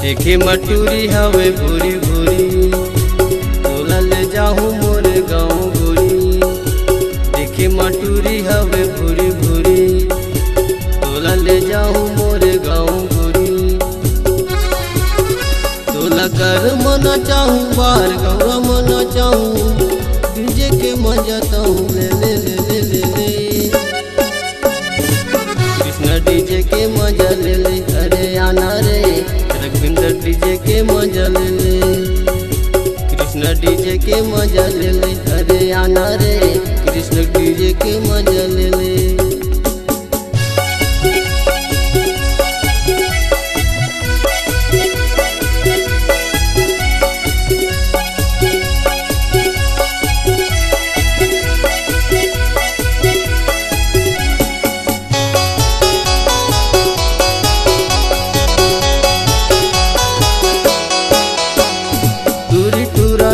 देखे मटूरी हवे भूरी भूरी, तोला ले जाऊं मोर गाँव गोरी। देखे मटूरी हवे भूरी भूरी, तोला ले जाऊं मोर गाँव गोरी। तोला कर मना चाहूँ बार गौरा मना चाहूँ, डीजे के मजा ताहूँ ले ले ले ले ले ले। कृष्णा डीजे के मजा ले ले, अरे आना रे रघविंदर डीजे के मजा ले ले। कृष्णा डीजे के मजा ले ले, अरे आना रे कृष्ण डीजे के मजा ले ले।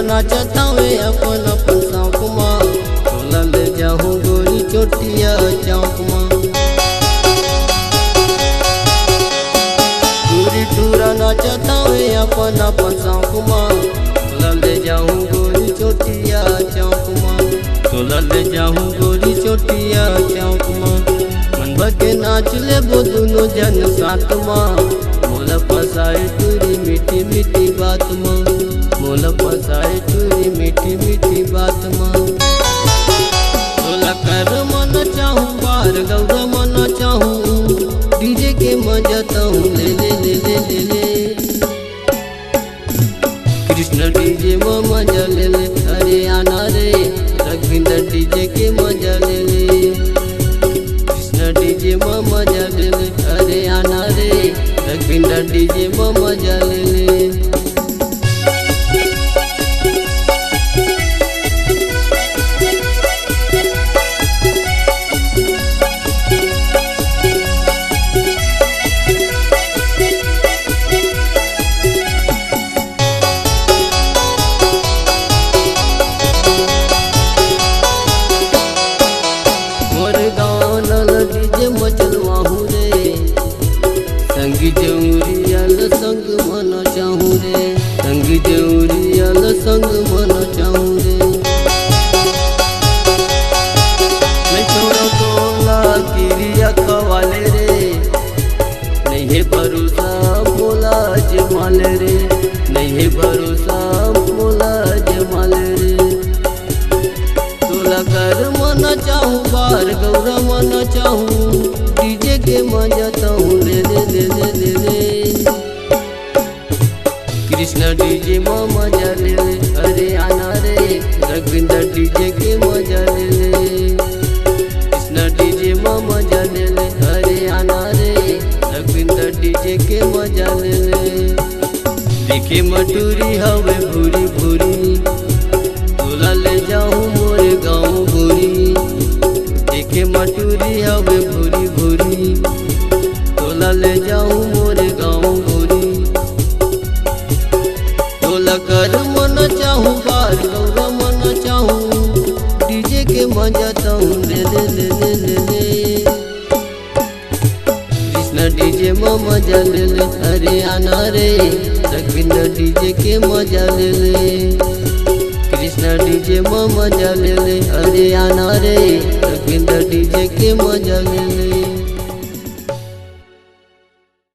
नाचता वे अपन अपन शौक माँ, तोला ले जाऊँ गोरी चोटिया चौक माँ। दूरी टूरा नाचता वे अपन अपन शौक माँ, तोला ले जाऊँ गोरी चोटिया चौक माँ। तोला ले जाऊँ गोरी चोटिया चौक माँ। मन भके नाच ले वो दोनों जन साथ माँ, मोला फसाए टूरी मीठी मीठी बात माँ, मोला फसाए टूरी मीठी मीठी बात माँ। तोला कर मन चाहूँ बार गौरा मन चाहूँ, डीजे के मजा ताहूँ ले ले ले ले ले ले। कृष्ण डीजे में मजा ले ले, अरे आना रे रघविंदर डीजे के मजा ले ले। कृष्ण डीजे में मजा ले ले, अरे आना रे रघविंदर डीजे में मजा ले ले। मचलवाहू रे संग जौरियल संग मन चाहूँ रे, संग जौरियल संग मन चाहूँ रे। मैं छोड़ो तोला किरिया खवाले रे, नहीं है भरोसा बोला जमाल रे, नहीं है भरोसा बोला जमाल रे। तोला कर मन चाहूँ बार गौरा मन चाहूँ, डीजे के मजा ताहूँ ले ले ले ले ले ले। कृष्णा डीजे में मजा ले ले, अरे आना रे रघविंदर डीजे के मजा ले ले। कृष्णा डीजे में मजा ले ले, अरे आना रे रघविंदर डीजे के मजा ले ले। देखे मटूरी हवे भूरी भूरी, तोला ले जाऊँ मोर गाँव गोरी। देखे मटूरी हवे भूरी भूरी, तोला ले जाऊँ मोर गाँव गोरी। तोला कर मन चाहूँ बार गौरा मन चाहूँ, डीजे के मजा ताहूँ ले ले ले ले ले ले। कृष्णा डीजे में मजा ले ले, अरे आना रे रघविंदर डीजे के मजा ले ले। कृष्णा डीजे में मजा ले ले, अरे आना रे रघविंदर डीजे के मजा ले।